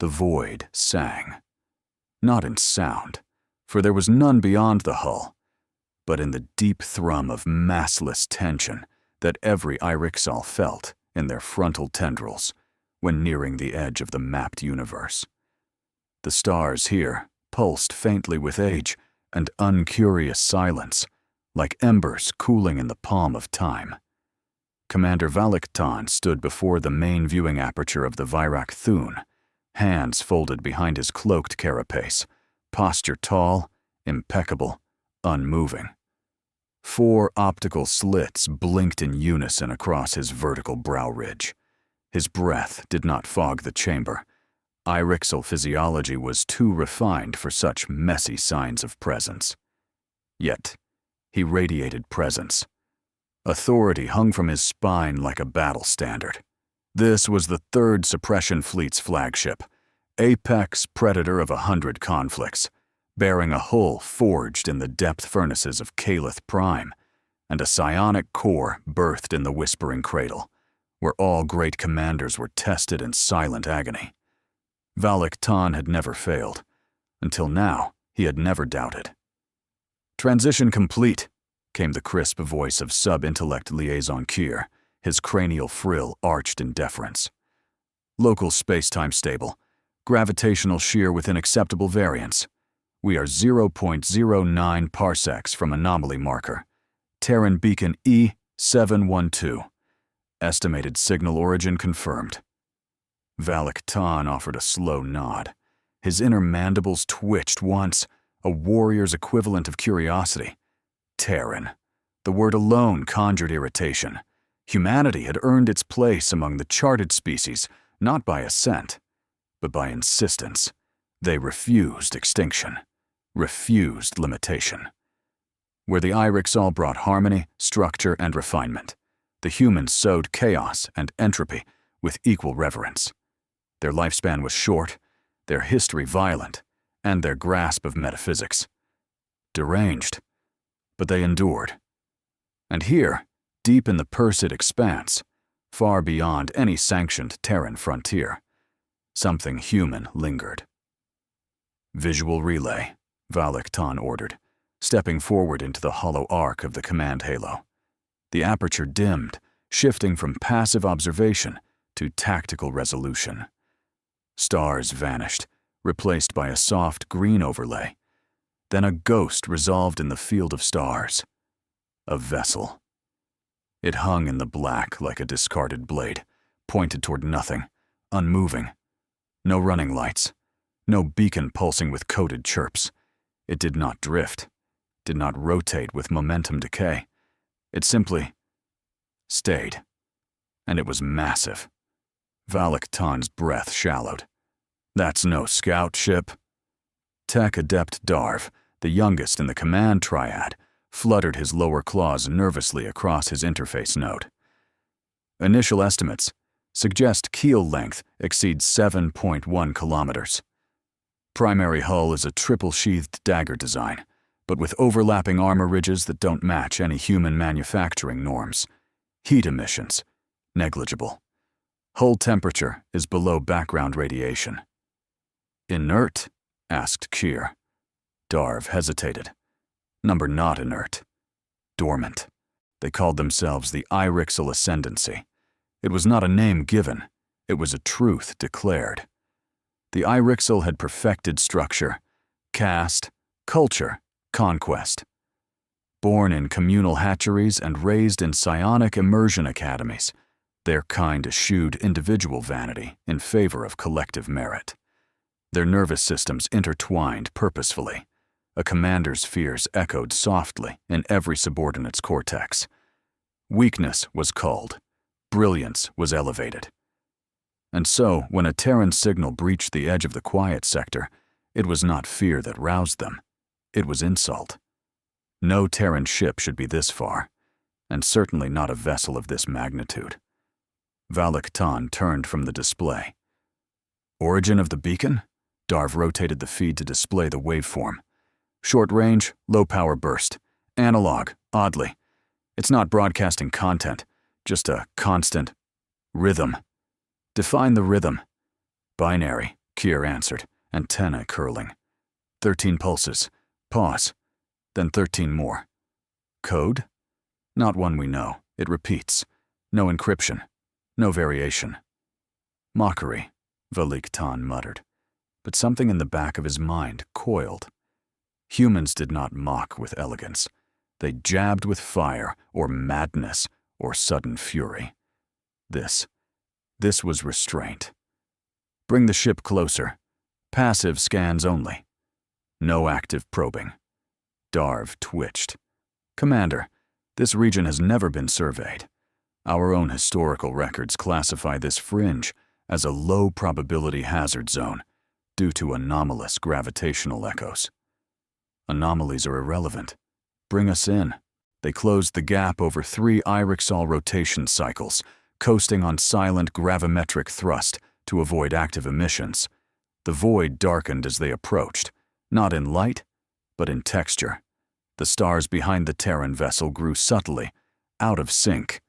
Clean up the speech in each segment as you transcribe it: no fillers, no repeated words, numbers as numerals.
The void sang. Not in sound, for there was none beyond the hull, but in the deep thrum of massless tension that every Irixal felt in their frontal tendrils when nearing the edge of the mapped universe. The stars here pulsed faintly with age and uncurious silence, like embers cooling in the palm of time. Commander Valaktan stood before the main viewing aperture of the Virak Thun, hands folded behind his cloaked carapace, posture tall, impeccable, unmoving. 4 optical slits blinked in unison across his vertical brow ridge. His breath did not fog the chamber. Irixal physiology was too refined for such messy signs of presence. Yet, he radiated presence. Authority hung from his spine like a battle standard. This was the 3rd Suppression Fleet's flagship, apex predator of 100 conflicts, bearing a hull forged in the depth furnaces of Calith Prime, and a psionic core birthed in the Whispering Cradle, where all great commanders were tested in silent agony. Valaktan had never failed. Until now, he had never doubted. "Transition complete," came the crisp voice of Sub-Intellect Liaison Kier, his cranial frill arched in deference. "Local space-time stable. Gravitational shear within acceptable variance. We are 0.09 parsecs from anomaly marker. Terran beacon E712. Estimated signal origin confirmed." Valaktan offered a slow nod. His inner mandibles twitched once, a warrior's equivalent of curiosity. Terran. The word alone conjured irritation. Humanity had earned its place among the charted species, not by assent, but by insistence. They refused extinction, refused limitation. Where the Irixal brought harmony, structure, and refinement, the humans sowed chaos and entropy with equal reverence. Their lifespan was short, their history violent, and their grasp of metaphysics deranged, but they endured. And here, deep in the Persid Expanse, far beyond any sanctioned Terran frontier, something human lingered. "Visual relay," Valaktan ordered, stepping forward into the hollow arc of the command halo. The aperture dimmed, shifting from passive observation to tactical resolution. Stars vanished, replaced by a soft green overlay. Then a ghost resolved in the field of stars. A vessel. It hung in the black like a discarded blade, pointed toward nothing, unmoving. No running lights, no beacon pulsing with coded chirps. It did not drift, did not rotate with momentum decay. It simply stayed. And it was massive. Valaktan's breath shallowed. "That's no scout ship." Tech Adept Darv, the youngest in the command triad, fluttered his lower claws nervously across his interface node. "Initial estimates suggest keel length exceeds 7.1 kilometers. Primary hull is a triple-sheathed dagger design, but with overlapping armor ridges that don't match any human manufacturing norms. Heat emissions, negligible. Hull temperature is below background radiation." "Inert?" asked Kier. Darv hesitated. Number not inert. Dormant. They called themselves the Irixal Ascendancy. It was not a name given. It was a truth declared. The Irixal had perfected structure, caste, culture, conquest. Born in communal hatcheries and raised in psionic immersion academies, their kind eschewed individual vanity in favor of collective merit. Their nervous systems intertwined purposefully. A commander's fears echoed softly in every subordinate's cortex. Weakness was culled. Brilliance was elevated. And so, when a Terran signal breached the edge of the quiet sector, it was not fear that roused them. It was insult. No Terran ship should be this far, and certainly not a vessel of this magnitude. Valaktan turned from the display. "Origin of the beacon?" Darv rotated the feed to display the waveform. "Short range, low power burst. Analog, oddly. It's not broadcasting content, just a constant rhythm." "Define the rhythm." "Binary, Kier answered, antennae curling. 13 pulses. Pause. Then 13 more. Code? Not one we know. It repeats. No encryption. No variation. Mockery, Valiktan muttered. But something in the back of his mind coiled. Humans did not mock with elegance. They jabbed with fire, or madness, or sudden fury. This was restraint. Bring the ship closer. Passive scans only. No active probing. Darv twitched. Commander, this region has never been surveyed. Our own historical records classify this fringe as a low-probability hazard zone due to anomalous gravitational echoes. Anomalies are irrelevant. Bring us in. They closed the gap over 3 Irixol rotation cycles, coasting on silent gravimetric thrust to avoid active emissions. The void darkened as they approached, not in light, but in texture. The stars behind the Terran vessel grew subtly, out of sync.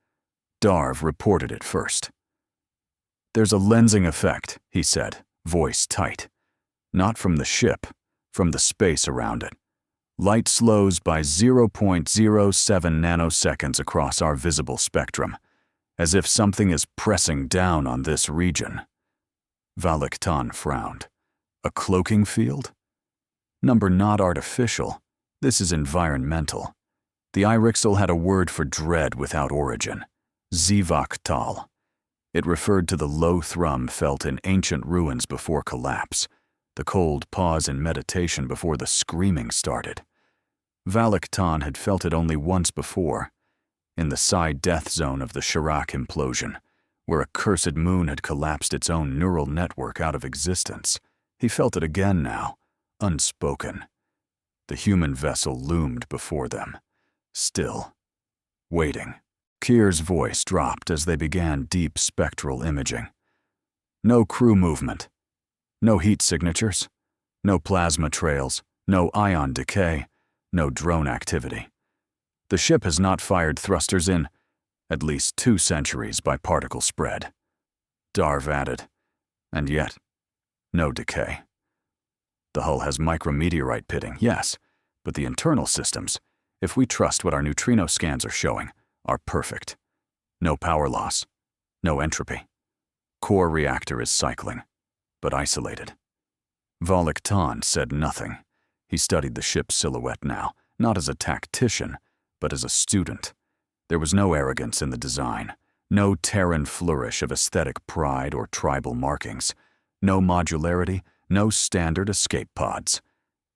Darv reported it first. There's a lensing effect, he said, voice tight. Not from the ship, from the space around it. Light slows by 0.07 nanoseconds across our visible spectrum, as if something is pressing down on this region. Valiktan frowned. A cloaking field? Number not artificial. This is environmental. The Irixel had a word for dread without origin. Zivaktal. It referred to the low thrum felt in ancient ruins before collapse, the cold pause in meditation before the screaming started. Valiktan had felt it only once before, in the psi death zone of the Shirak implosion, where a cursed moon had collapsed its own neural network out of existence. He felt it again now, unspoken. The human vessel loomed before them, still, waiting. Kier's voice dropped as they began deep spectral imaging. No crew movement. No heat signatures. No plasma trails. No ion decay. No drone activity. The ship has not fired thrusters in at least 2 centuries by particle spread. Darv added. And yet, no decay. The hull has micrometeorite pitting, yes, but the internal systems, if we trust what our neutrino scans are showing, are perfect. No power loss. No entropy. Core reactor is cycling, but isolated. Valiktan said nothing. He studied the ship's silhouette now, not as a tactician, but as a student. There was no arrogance in the design, no Terran flourish of aesthetic pride or tribal markings, no modularity, no standard escape pods.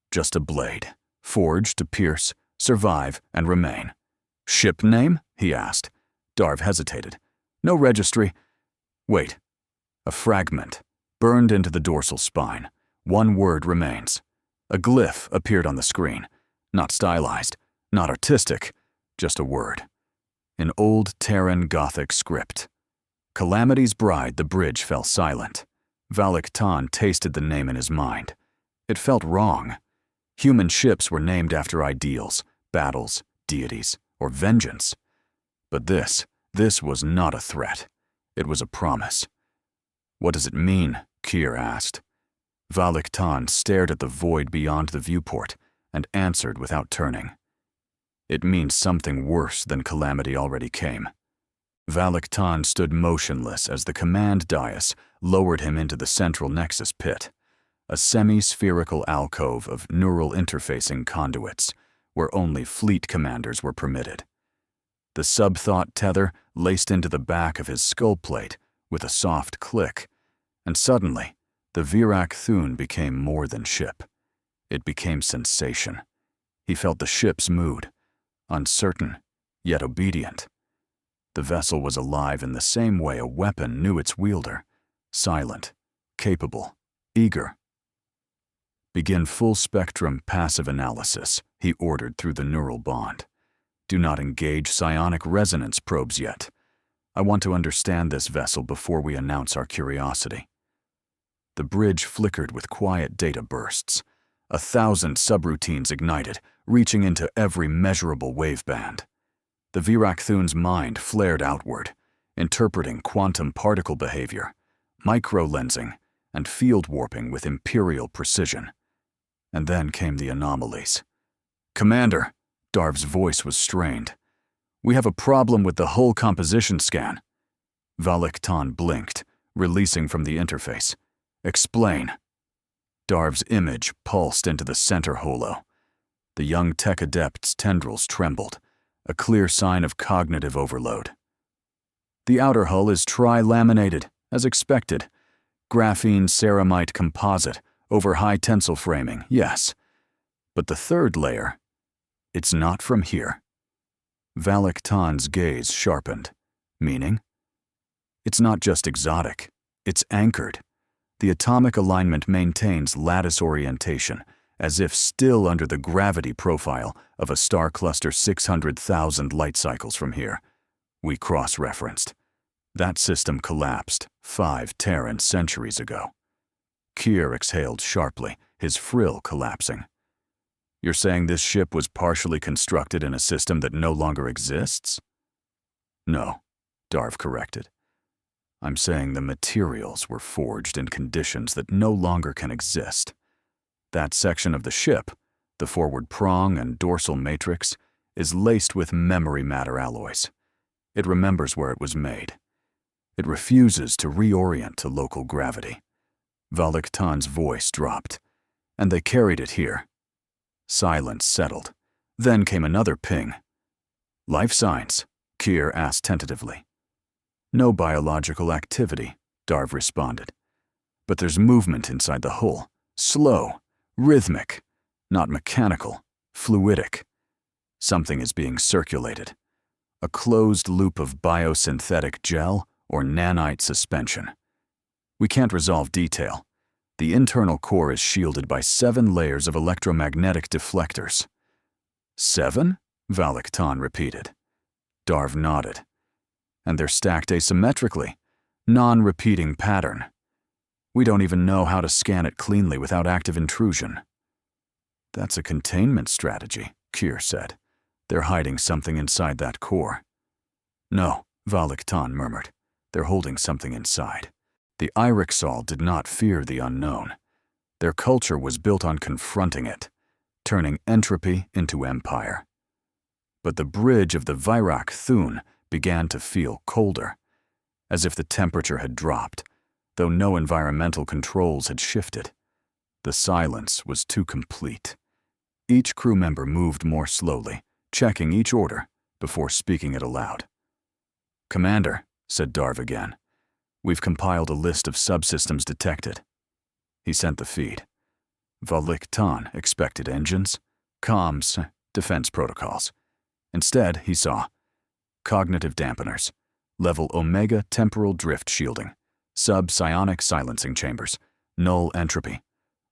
Just a blade, forged to pierce, survive, and remain. Ship name? He asked. Darv hesitated. No registry. Wait. A fragment, burned into the dorsal spine. One word remains. A glyph appeared on the screen. Not stylized, not artistic, just a word. In old Terran Gothic script. Calamity's bride, the bridge fell silent. Valiktan tasted the name in his mind. It felt wrong. Human ships were named after ideals, battles, deities, or vengeance. But this was not a threat. It was a promise. What does it mean? Kier asked. Valiktan stared at the void beyond the viewport and answered without turning. It means something worse than calamity already came. Valiktan stood motionless as the command dais lowered him into the central nexus pit, a semi-spherical alcove of neural interfacing conduits where only fleet commanders were permitted. The sub-thought tether laced into the back of his skull plate with a soft click, and suddenly, the Virak Thun became more than ship. It became sensation. He felt the ship's mood, uncertain, yet obedient. The vessel was alive in the same way a weapon knew its wielder, silent, capable, eager. Begin full-spectrum passive analysis, he ordered through the neural bond. Do not engage psionic resonance probes yet. I want to understand this vessel before we announce our curiosity. The bridge flickered with quiet data bursts. 1,000 subroutines ignited, reaching into every measurable waveband. The Virak Thun's mind flared outward, interpreting quantum particle behavior, micro-lensing, and field warping with imperial precision. And then came the anomalies. "Commander," Darv's voice was strained. "We have a problem with the hull composition scan." Valak-Tan blinked, releasing from the interface. "Explain." Darv's image pulsed into the center holo. The young tech adept's tendrils trembled, a clear sign of cognitive overload. "The outer hull is tri-laminated, as expected. Graphene ceramite composite over high tensile framing, yes. But the third layer, it's not from here." Valak-Tan's gaze sharpened. "Meaning?" "It's not just exotic, it's anchored. The atomic alignment maintains lattice orientation, as if still under the gravity profile of a star cluster 600,000 light cycles from here." We cross-referenced. "That system collapsed 5 Terran centuries ago." Kier exhaled sharply, his frill collapsing. "You're saying this ship was partially constructed in a system that no longer exists?" "No," Darv corrected. "I'm saying the materials were forged in conditions that no longer can exist. That section of the ship, the forward prong and dorsal matrix, is laced with memory matter alloys. It remembers where it was made. It refuses to reorient to local gravity." Valak-Tan's voice dropped. "And they carried it here." Silence settled. Then came another ping. "Life signs?" Kier asked tentatively. "No biological activity," Darv responded. "But there's movement inside the hull. Slow, rhythmic, not mechanical, fluidic. Something is being circulated. A closed loop of biosynthetic gel or nanite suspension. We can't resolve detail. The internal core is shielded by 7 layers of electromagnetic deflectors." "7?" Valak-Tan repeated. Darv nodded. "And they're stacked asymmetrically, non-repeating pattern. We don't even know how to scan it cleanly without active intrusion." "That's a containment strategy," Kier said. "They're hiding something inside that core." "No," Valak-Tan murmured. "They're holding something inside." The Irixal did not fear the unknown. Their culture was built on confronting it, turning entropy into empire. But the bridge of the Virak Thun began to feel colder, as if the temperature had dropped, though no environmental controls had shifted. The silence was too complete. Each crew member moved more slowly, checking each order before speaking it aloud. "Commander," said Darv again, "we've compiled a list of subsystems detected." He sent the feed. Valak-Tan expected engines, comms, defense protocols. Instead, he saw cognitive dampeners, level Omega temporal drift shielding, sub-psionic silencing chambers, null entropy,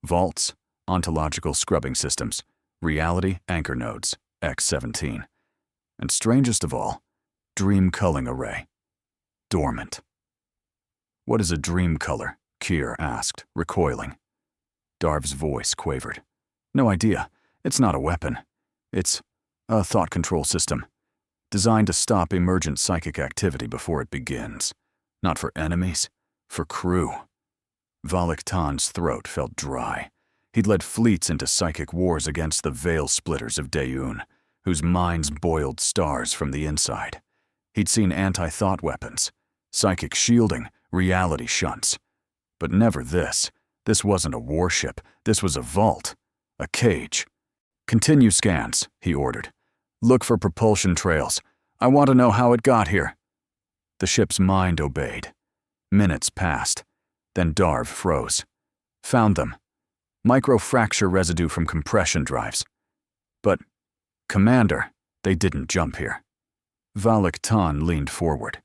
vaults, ontological scrubbing systems, reality anchor nodes, X-17. And strangest of all, dream culling array, dormant. "What is a dream color?" Kier asked, recoiling. Darv's voice quavered. "No idea. It's not a weapon. It's a thought control system, designed to stop emergent psychic activity before it begins. Not for enemies, for crew." Valak-Tan's throat felt dry. He'd led fleets into psychic wars against the veil splitters of Dayun, whose minds boiled stars from the inside. He'd seen anti-thought weapons, psychic shielding, reality shunts. But never this. This wasn't a warship. This was a vault, a cage. "Continue scans," he ordered. "Look for propulsion trails. I want to know how it got here." The ship's mind obeyed. Minutes passed. Then Darv froze. "Found them. Microfracture residue from compression drives. But, Commander, they didn't jump here." Valak-Tan leaned forward.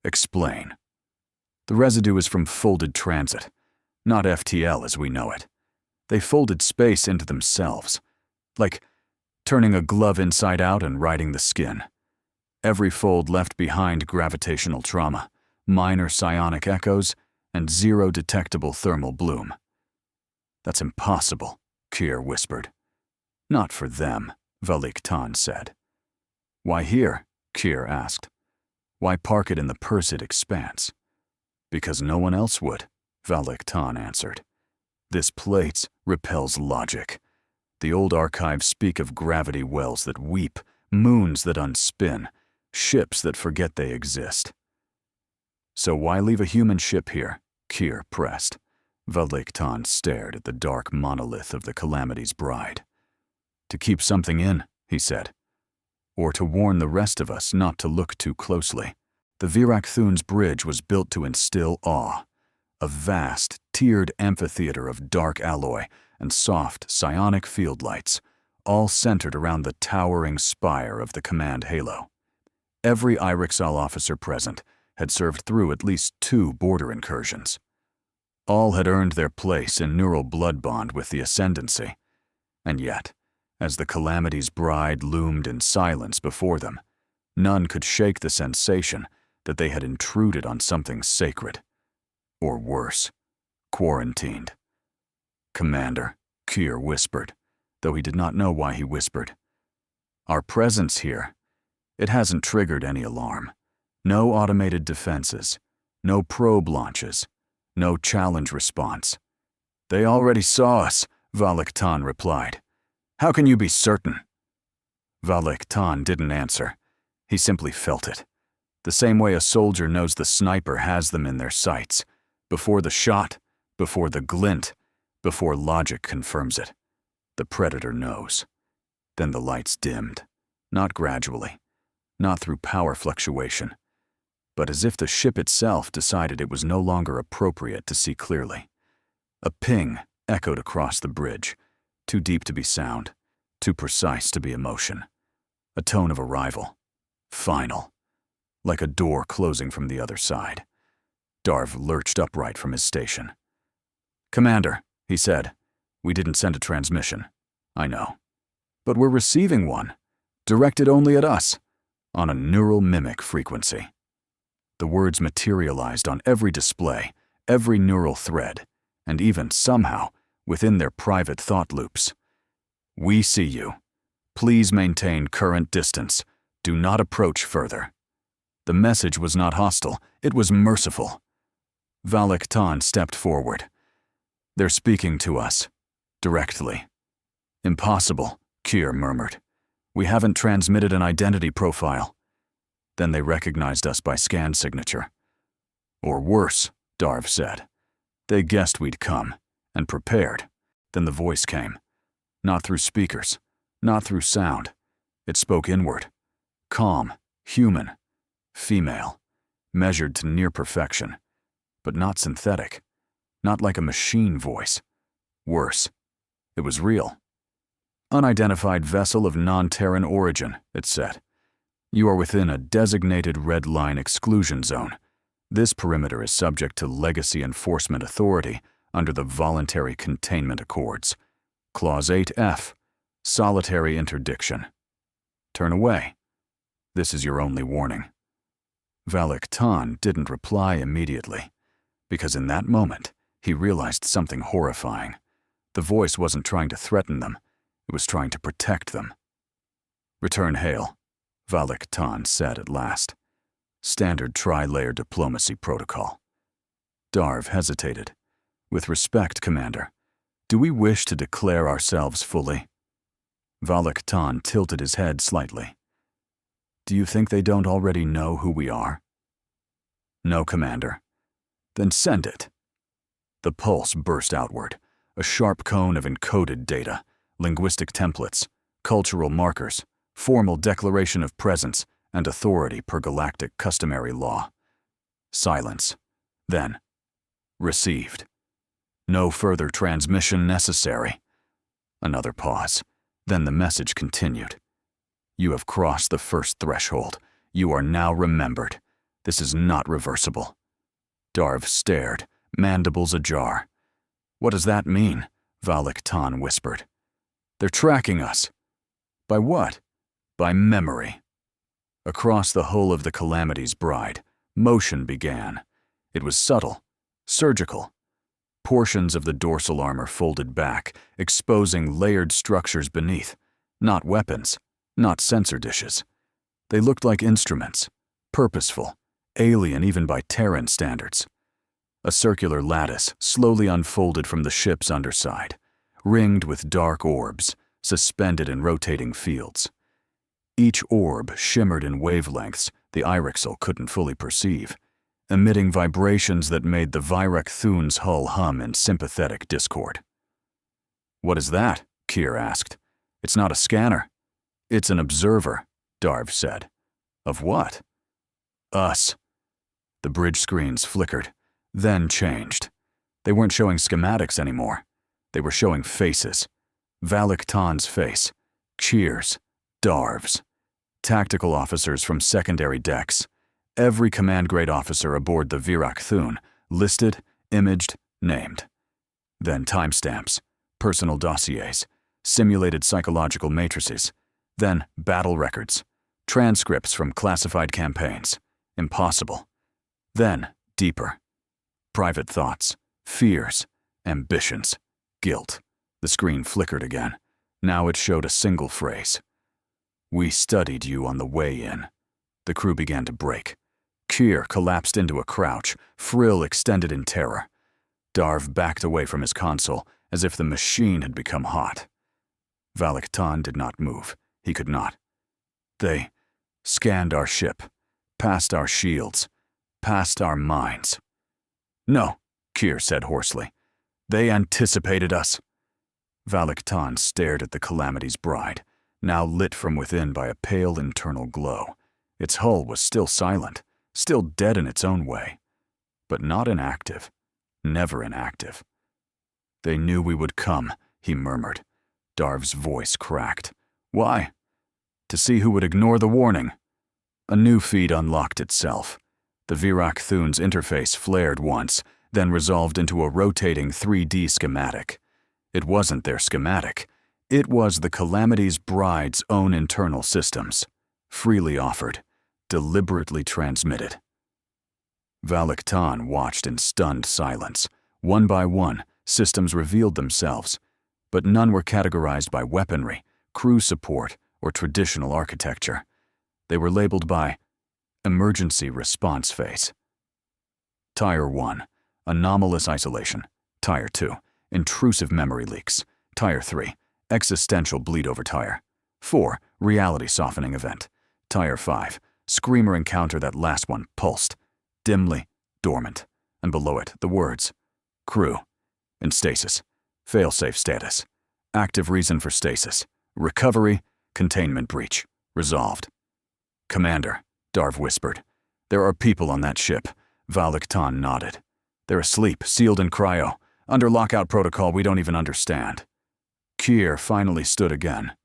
"Explain." "The residue is from folded transit, not FTL as we know it. They folded space into themselves, like turning a glove inside out and riding the skin. Every fold left behind gravitational trauma, minor psionic echoes, and zero detectable thermal bloom." "That's impossible," Kier whispered. "Not for them," Valak-Tan said. "Why here?" Kier asked. "Why park it in the Persid Expanse?" "Because no one else would," Valek answered. This place repels logic. The old archives speak of gravity wells that weep, moons that unspin, ships that forget they exist. So why leave a human ship here? Kier pressed. Valek stared at the dark monolith of the Calamity's bride. To keep something in, he said. Or to warn the rest of us not to look too closely. The Virak Thun's bridge was built to instill awe. A vast, tiered amphitheater of dark alloy and soft, psionic field lights, all centered around the towering spire of the command halo. Every Irixal officer present had served through at least 2 border incursions. All had earned their place in neural blood bond with the Ascendancy. And yet, as the Calamity's bride loomed in silence before them, none could shake the sensation that they had intruded on something sacred. Or worse, quarantined. Commander, Kier whispered, though he did not know why he whispered. Our presence here, it hasn't triggered any alarm. No automated defenses, no probe launches, no challenge response. They already saw us, Valek replied. How can you be certain? Valek didn't answer. He simply felt it. The same way a soldier knows the sniper has them in their sights. Before the shot, before the glint, before logic confirms it. The predator knows. Then the lights dimmed, not gradually, not through power fluctuation, but as if the ship itself decided it was no longer appropriate to see clearly. A ping echoed across the bridge, too deep to be sound, too precise to be emotion. A tone of arrival. Final. Like a door closing from the other side. Darv lurched upright from his station. Commander, he said, we didn't send a transmission. I know. But we're receiving one, directed only at us, on a neural mimic frequency. The words materialized on every display, every neural thread, and even, somehow, within their private thought loops. We see you. Please maintain current distance. Do not approach further. The message was not hostile, it was merciful. Valek stepped forward. They're speaking to us. Directly. Impossible, Kier murmured. We haven't transmitted an identity profile. Then they recognized us by scan signature. Or worse, Darv said. They guessed we'd come, and prepared. Then the voice came. Not through speakers, not through sound. It spoke inward. Calm, human, female, measured to near perfection, but not synthetic, not like a machine voice. Worse, it was real. Unidentified vessel of non-Terran origin, it said. You are within a designated red line exclusion zone. This perimeter is subject to Legacy Enforcement Authority under the Voluntary Containment Accords. Clause 8F, solitary interdiction. Turn away. This is your only warning. Valek didn't reply immediately, because in that moment, he realized something horrifying. The voice wasn't trying to threaten them, it was trying to protect them. Return hail, Valek said at last. Standard tri-layer diplomacy protocol. Darv hesitated. With respect, Commander, do we wish to declare ourselves fully? Valek tilted his head slightly. Do you think they don't already know who we are? No, Commander. Then send it. The pulse burst outward, a sharp cone of encoded data, linguistic templates, cultural markers, formal declaration of presence, and authority per galactic customary law. Silence. Then, received. No further transmission necessary. Another pause. Then the message continued. You have crossed the first threshold. You are now remembered. This is not reversible. Darv stared, mandibles ajar. What does that mean? Valek whispered. They're tracking us. By what? By memory. Across the hull of the Calamity's bride, motion began. It was subtle, surgical. Portions of the dorsal armor folded back, exposing layered structures beneath. Not weapons, not sensor dishes. They looked like instruments, purposeful, alien even by Terran standards. A circular lattice slowly unfolded from the ship's underside, ringed with dark orbs, suspended in rotating fields. Each orb shimmered in wavelengths the Irixel couldn't fully perceive, emitting vibrations that made the Virek Thun's hull hum in sympathetic discord. "What is that?" Kier asked. "It's not a scanner." "It's an observer," Darv said. "Of what?" "Us." The bridge screens flickered, then changed. They weren't showing schematics anymore. They were showing faces. Valak Tan's face, Kier's, Darv's, tactical officers from secondary decks, every command-grade officer aboard the Virek Thun, listed, imaged, named. Then timestamps, personal dossiers, simulated psychological matrices, then battle records, transcripts from classified campaigns. Impossible. Then, deeper. Private thoughts, fears, ambitions, guilt. The screen flickered again. Now it showed a single phrase. "We studied you on the way in." The crew began to break. Kier collapsed into a crouch, frill extended in terror. Darv backed away from his console, as if the machine had become hot. Valak Tan did not move. He could not. They scanned our ship, past our shields, past our minds. "No," Kier said hoarsely. "They anticipated us." Valak Tan stared at the Calamity's bride, now lit from within by a pale internal glow. Its hull was still silent, still dead in its own way, but not inactive, never inactive. "They knew we would come," he murmured. Darv's voice cracked. "Why?" "To see who would ignore the warning." A new feed unlocked itself. The Virek Thun's interface flared once, then resolved into a rotating 3D schematic. It wasn't their schematic. It was the Calamity's bride's own internal systems, freely offered, deliberately transmitted. Valak Tan watched in stunned silence. One by one, systems revealed themselves, but none were categorized by weaponry, crew support, or traditional architecture. They were labeled by Emergency Response Phase. Tire 1, Anomalous Isolation. Tire 2, Intrusive Memory Leaks. Tire 3, Existential Bleed Over Tire. 4, Reality Softening Event. Tire 5, Screamer Encounter. That last one pulsed, dimly, dormant, and below it the words, Crew, in stasis, failsafe status, active reason for stasis, recovery, containment breach, resolved. "Commander," Darv whispered, "there are people on that ship." Valak Tan nodded. "They're asleep, sealed in cryo, under lockout protocol we don't even understand." Kier finally stood again.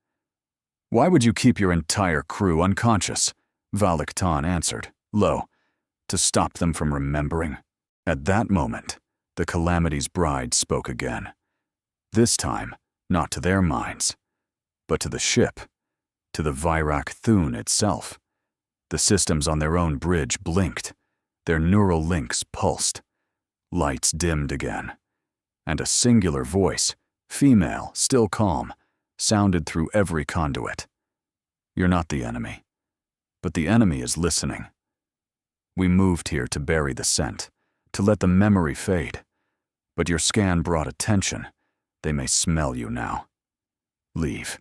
"Why would you keep your entire crew unconscious?" Valak Tan answered, low. "To stop them from remembering." At that moment, the Calamity's bride spoke again. This time, not to their minds, but to the ship, to the Virek Thun itself. The systems on their own bridge blinked. Their neural links pulsed. Lights dimmed again. And a singular voice, female, still calm, sounded through every conduit. "You're not the enemy. But the enemy is listening. We moved here to bury the scent, to let the memory fade. But your scan brought attention. They may smell you now. Leave.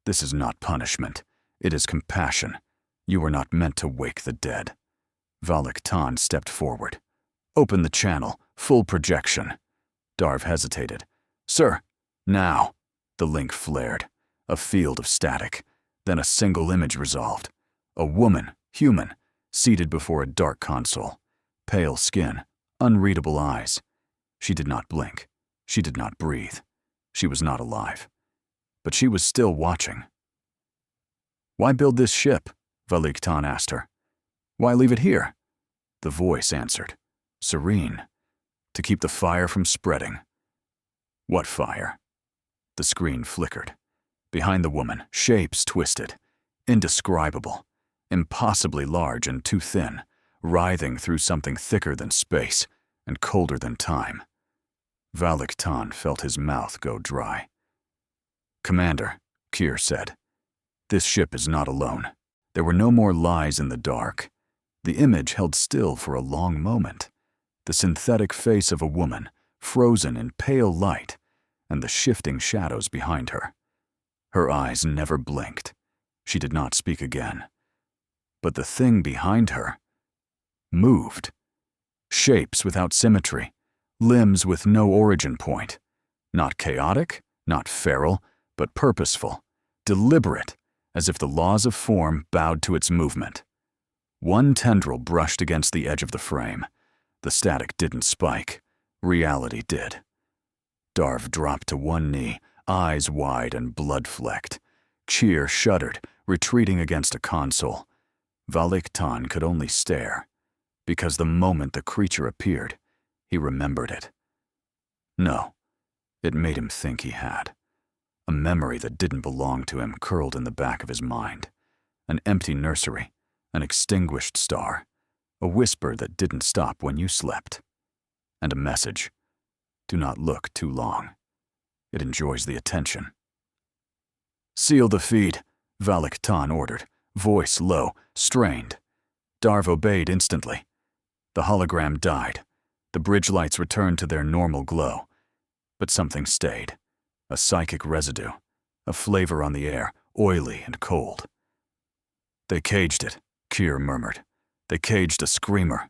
This is not punishment. It is compassion. You were not meant to wake the dead." Valak Tan stepped forward. "Open the channel, full projection." Darv hesitated. "Sir, now." The link flared, a field of static. Then a single image resolved. A woman, human, seated before a dark console. Pale skin, unreadable eyes. She did not blink. She did not breathe. She was not alive. But she was still watching. "Why build this ship?" Valak Tan asked her. "Why leave it here?" The voice answered, serene. "To keep the fire from spreading." "What fire?" The screen flickered. Behind the woman, shapes twisted, indescribable, impossibly large and too thin, writhing through something thicker than space and colder than time. Valak Tan felt his mouth go dry. "Commander," Kier said, "this ship is not alone." There were no more lies in the dark. The image held still for a long moment. the synthetic face of a woman, frozen in pale light, and the shifting shadows behind her. Her eyes never blinked. She did not speak again. But the thing behind her moved. Shapes without symmetry, limbs with no origin point. Not chaotic, not feral, but purposeful, deliberate, as if the laws of form bowed to its movement. One tendril brushed against the edge of the frame. The static didn't spike. Reality did. Darv dropped to one knee, eyes wide and blood-flecked. Cheer shuddered, retreating against a console. Valiktan could only stare, because the moment the creature appeared, he remembered it. No, it made him think he had. A memory that didn't belong to him curled in the back of his mind. An empty nursery, an extinguished star, a whisper that didn't stop when you slept. And a message: do not look too long. It enjoys the attention. Seal the feed, Valiktan ordered, voice low, strained. Darv obeyed instantly. The hologram died. The bridge lights returned to their normal glow. But something stayed. A psychic residue, a flavor on the air, oily and cold. They caged it, Kier murmured. They caged a screamer.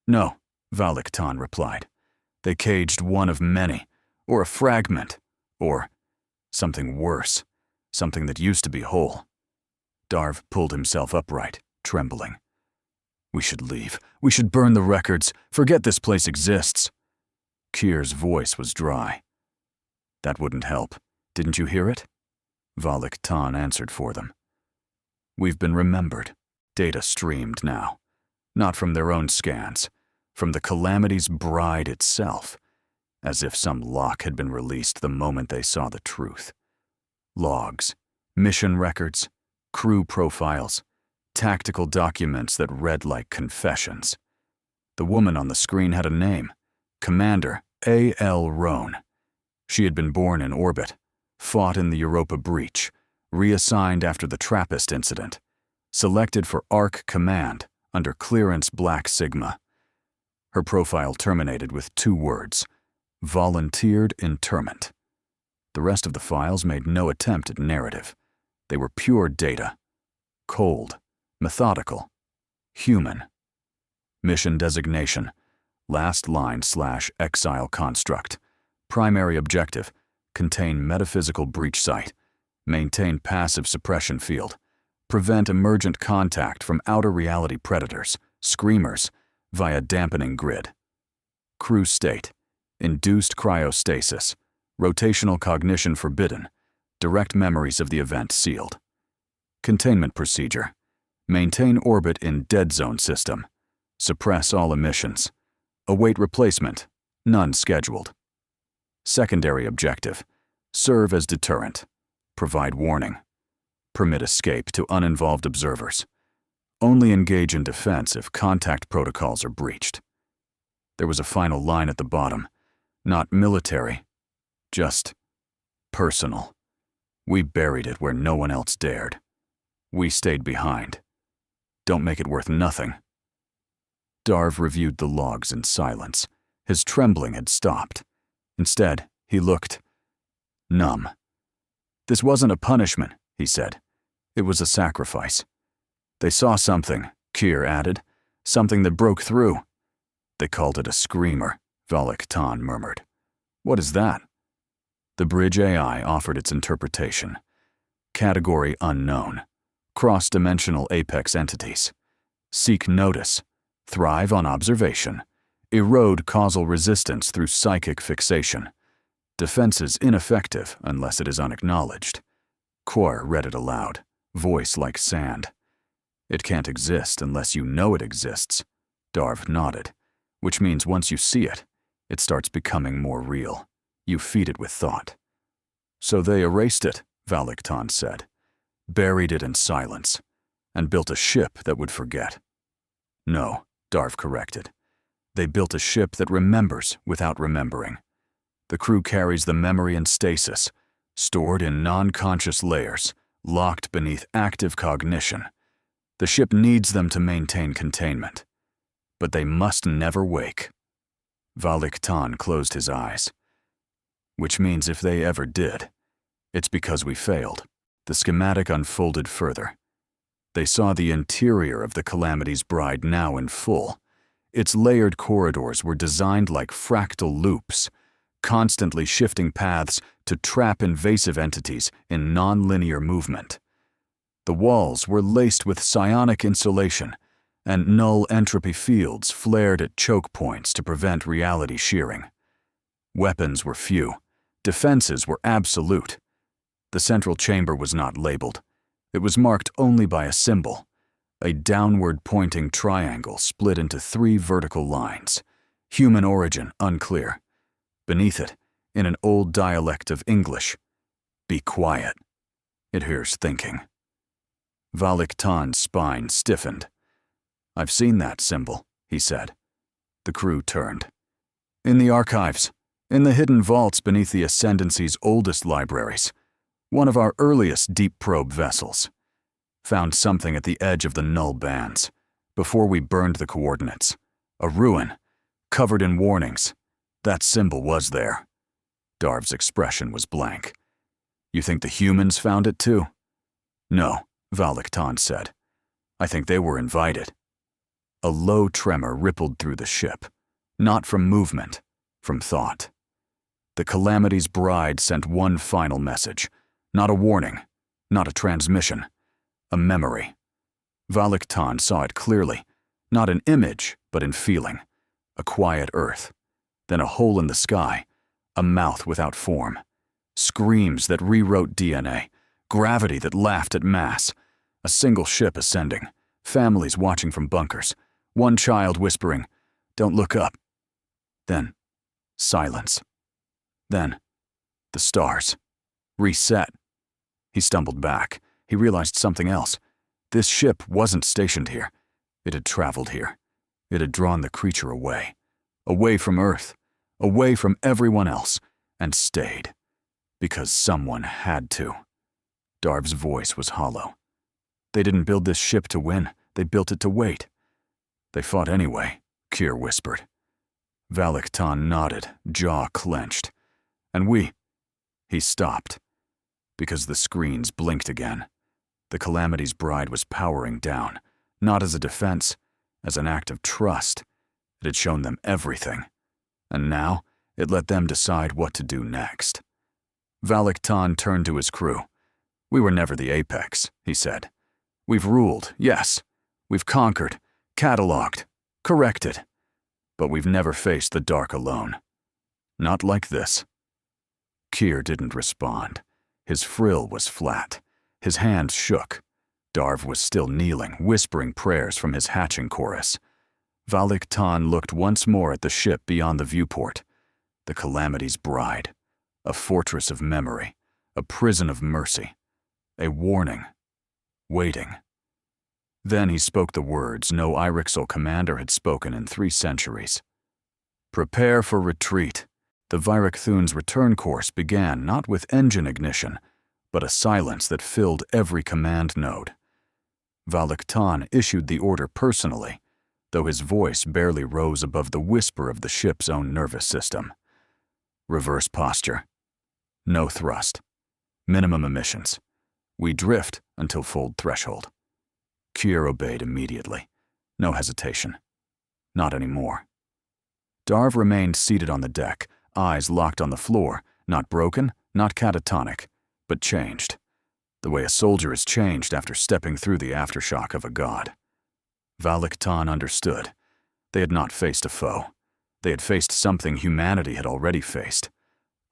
No, Valiktan replied. They caged one of many, or a fragment, or something worse, something that used to be whole. Darv pulled himself upright, trembling. We should leave. We should burn the records. Forget this place exists. Kier's voice was dry. That wouldn't help. Didn't you hear it? Valiktan answered for them. We've been remembered. Data streamed now. Not from their own scans, from the Calamity's bride itself, as if some lock had been released the moment they saw the truth. Logs, mission records, crew profiles, tactical documents that read like confessions. The woman on the screen had a name, Commander A.L. Roan. She had been born in orbit, fought in the Europa breach, reassigned after the Trappist incident, selected for ARC Command under clearance Black Sigma. Her profile terminated with 2 words, volunteered interment. The rest of the files made no attempt at narrative. They were pure data. Cold, methodical, human. Mission designation, last line/exile construct. Primary objective, contain metaphysical breach site, maintain passive suppression field, prevent emergent contact from outer reality predators, screamers, via dampening grid. Crew state, induced cryostasis, rotational cognition forbidden, direct memories of the event sealed. Containment procedure, maintain orbit in dead zone system, suppress all emissions, await replacement, none scheduled. Secondary objective, serve as deterrent, provide warning, permit escape to uninvolved observers. Only engage in defense if contact protocols are breached. There was a final line at the bottom, not military, just personal. We buried it where no one else dared. We stayed behind. Don't make it worth nothing. Darv reviewed the logs in silence. His trembling had stopped. Instead, he looked numb. This wasn't a punishment, he said. It was a sacrifice. They saw something, Kier added, something that broke through. They called it a screamer, Valiktan murmured. What is that? The bridge AI offered its interpretation. Category unknown. Cross-dimensional apex entities. Seek notice. Thrive on observation. Erode causal resistance through psychic fixation. Defenses ineffective unless it is unacknowledged. Quor read it aloud, voice like sand. It can't exist unless you know it exists. Darv nodded, which means once you see it, it starts becoming more real. You feed it with thought. So they erased it, Valiktan said, buried it in silence, and built a ship that would forget. No, Darv corrected. They built a ship that remembers without remembering. The crew carries the memory in stasis, stored in non-conscious layers, locked beneath active cognition. The ship needs them to maintain containment. But they must never wake. Valiktan closed his eyes. Which means if they ever did, it's because we failed. The schematic unfolded further. They saw the interior of the Calamity's Bride now in full. Its layered corridors were designed like fractal loops, constantly shifting paths to trap invasive entities in non-linear movement. The walls were laced with psionic insulation, and null entropy fields flared at choke points to prevent reality shearing. Weapons were few. Defenses were absolute. The central chamber was not labeled. It was marked only by a symbol, a downward-pointing triangle split into 3 vertical lines. Human origin unclear. Beneath it, in an old dialect of English, "Be quiet." It hears thinking. Valiktan's spine stiffened. "I've seen that symbol," he said. The crew turned. "In the archives, in the hidden vaults beneath the Ascendancy's oldest libraries, one of our earliest deep probe vessels. Found something at the edge of the null bands, before we burned the coordinates. A ruin, covered in warnings. That symbol was there." Darv's expression was blank. "You think the humans found it too?" "No," Valiktan said. "I think they were invited." A low tremor rippled through the ship, not from movement, from thought. The Calamity's Bride sent one final message, not a warning, not a transmission, a memory. Valiktan saw it clearly, not in image, but in feeling. A quiet earth, then a hole in the sky, a mouth without form, screams that rewrote DNA, gravity that laughed at mass, a single ship ascending, families watching from bunkers, one child whispering, "Don't look up." Then, silence. Then, the stars. Reset. He stumbled back. He realized something else. This ship wasn't stationed here. It had traveled here. It had drawn the creature away. Away from Earth. Away from everyone else. And stayed. Because someone had to. Darv's voice was hollow. "They didn't build this ship to win. They built it to wait." "They fought anyway," Kier whispered. Valiktan nodded, jaw clenched. "And we—" He stopped. Because the screens blinked again. The Calamity's Bride was powering down, not as a defense, as an act of trust. It had shown them everything. And now, it let them decide what to do next. Valiktan turned to his crew. "We were never the apex," he said. "We've ruled, yes. We've conquered, catalogued, corrected. But we've never faced the dark alone. Not like this." Kier didn't respond. His frill was flat. His hands shook. Darv was still kneeling, whispering prayers from his hatching chorus. Valiktan looked once more at the ship beyond the viewport. The Calamity's Bride. A fortress of memory. A prison of mercy. A warning. Waiting. Then he spoke the words no Irixal commander had spoken in 3 centuries. "Prepare for retreat." The Virak Thun's return course began not with engine ignition, but a silence that filled every command node. Valiktan issued the order personally, though his voice barely rose above the whisper of the ship's own nervous system. "Reverse posture. No thrust. Minimum emissions. We drift until fold threshold." Kier obeyed immediately. No hesitation. Not anymore. Darv remained seated on the deck, eyes locked on the floor, not broken, not catatonic, but changed. The way a soldier is changed after stepping through the aftershock of a god. Valiktan understood. They had not faced a foe. They had faced something humanity had already faced.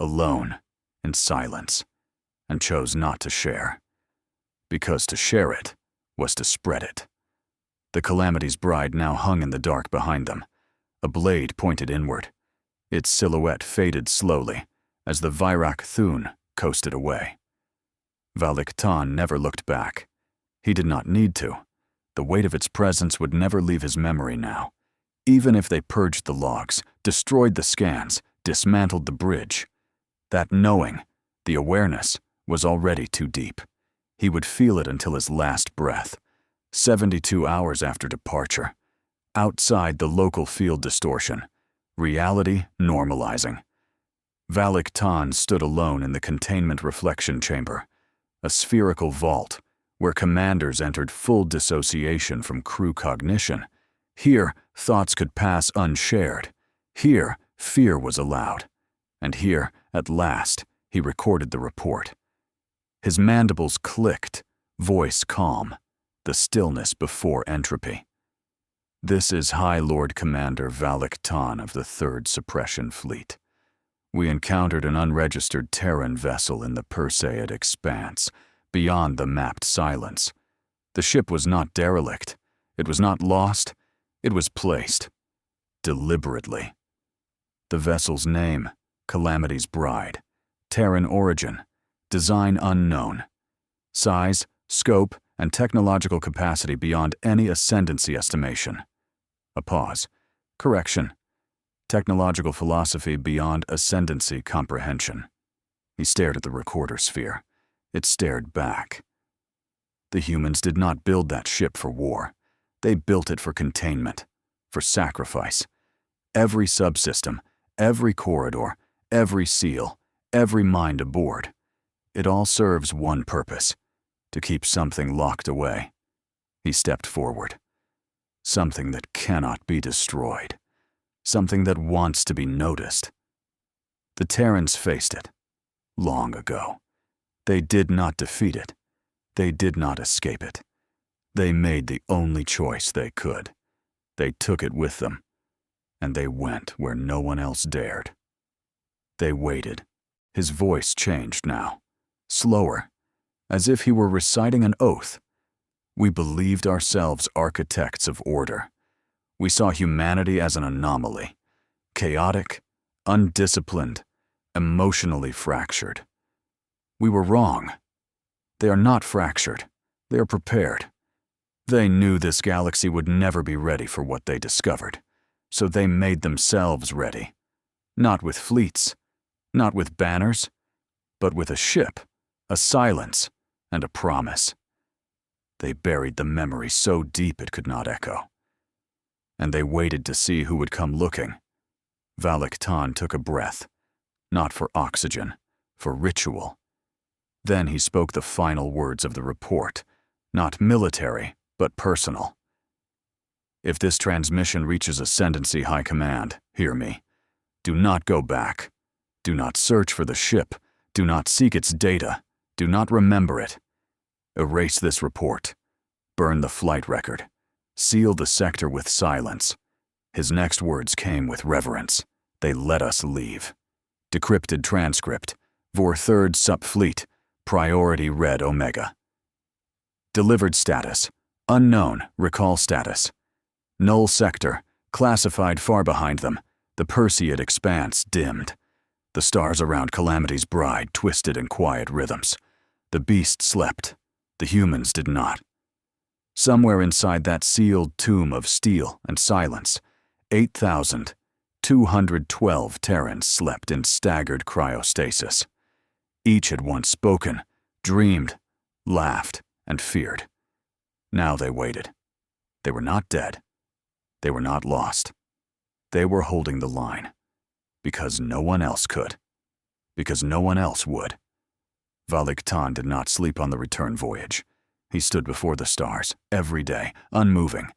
Alone, in silence, and chose not to share. Because to share it was to spread it. The Calamity's Bride now hung in the dark behind them. A blade pointed inward. Its silhouette faded slowly as the Virak Thun coasted away. Valiktan never looked back. He did not need to. The weight of its presence would never leave his memory now. Even if they purged the logs, destroyed the scans, dismantled the bridge. That knowing, the awareness, was already too deep. He would feel it until his last breath, 72 hours after departure. Outside the local field distortion, reality normalizing. Valak Tan stood alone in the containment reflection chamber, a spherical vault where commanders entered full dissociation from crew cognition. Here, thoughts could pass unshared. Here, fear was allowed. And here, at last, he recorded the report. His mandibles clicked, voice calm, the stillness before entropy. This is High Lord Commander Valak Tan of the 3rd Suppression Fleet. We encountered an unregistered Terran vessel in the Perseid Expanse, beyond the mapped silence. The ship was not derelict. It was not lost. It was placed. Deliberately. The vessel's name, Calamity's Bride. Terran origin. Design unknown. Size, scope, and technological capacity beyond any ascendancy estimation. A pause. Correction. Technological philosophy beyond ascendancy comprehension. He stared at the recorder sphere. It stared back. The humans did not build that ship for war. They built it for containment, for sacrifice. Every subsystem, every corridor, every seal, every mind aboard. It all serves one purpose, to keep something locked away. He stepped forward. Something that cannot be destroyed. Something that wants to be noticed. The Terrans faced it, long ago. They did not defeat it. They did not escape it. They made the only choice they could. They took it with them, and they went where no one else dared. They waited. His voice changed now, slower, as if he were reciting an oath. We believed ourselves architects of order. We saw humanity as an anomaly, chaotic, undisciplined, emotionally fractured. We were wrong. They are not fractured. They are prepared. They knew this galaxy would never be ready for what they discovered, so they made themselves ready. Not with fleets, not with banners, but with a ship, a silence, and a promise. They buried the memory so deep it could not echo. And they waited to see who would come looking. Valak Tan took a breath, not for oxygen, for ritual. Then he spoke the final words of the report, not military, but personal. If this transmission reaches Ascendancy High Command, hear me. Do not go back. Do not search for the ship. Do not seek its data. Do not remember it. Erase this report. Burn the flight record. Seal the sector with silence. His next words came with reverence. They let us leave. Decrypted transcript. Vor 3rd Sup Fleet. Priority Red Omega. Delivered status. Unknown. Recall status. Null sector. Classified far behind them. The Perseid Expanse dimmed. The stars around Calamity's Bride twisted in quiet rhythms. The beast slept. The humans did not. Somewhere inside that sealed tomb of steel and silence, 8,212 Terrans slept in staggered cryostasis. Each had once spoken, dreamed, laughed, and feared. Now they waited. They were not dead. They were not lost. They were holding the line. Because no one else could. Because no one else would. Valak Tan did not sleep on the return voyage. He stood before the stars, every day, unmoving.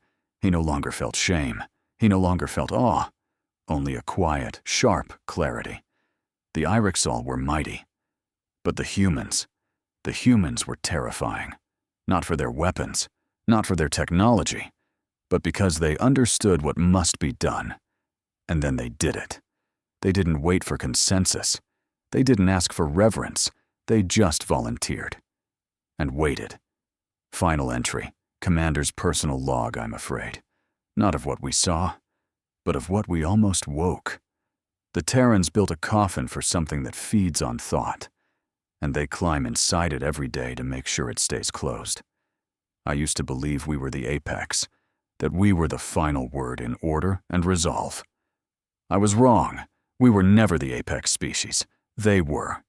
He no longer felt shame. He no longer felt awe. Only a quiet, sharp clarity. The Irixol were mighty. But the humans were terrifying. Not for their weapons, not for their technology, but because they understood what must be done. And then they did it. They didn't wait for consensus. They didn't ask for reverence. They just volunteered. And waited. Final entry. Commander's personal log, I'm afraid. Not of what we saw, but of what we almost woke. The Terrans built a coffin for something that feeds on thought, and they climb inside it every day to make sure it stays closed. I used to believe we were the apex, that we were the final word in order and resolve. I was wrong. We were never the apex species. They were.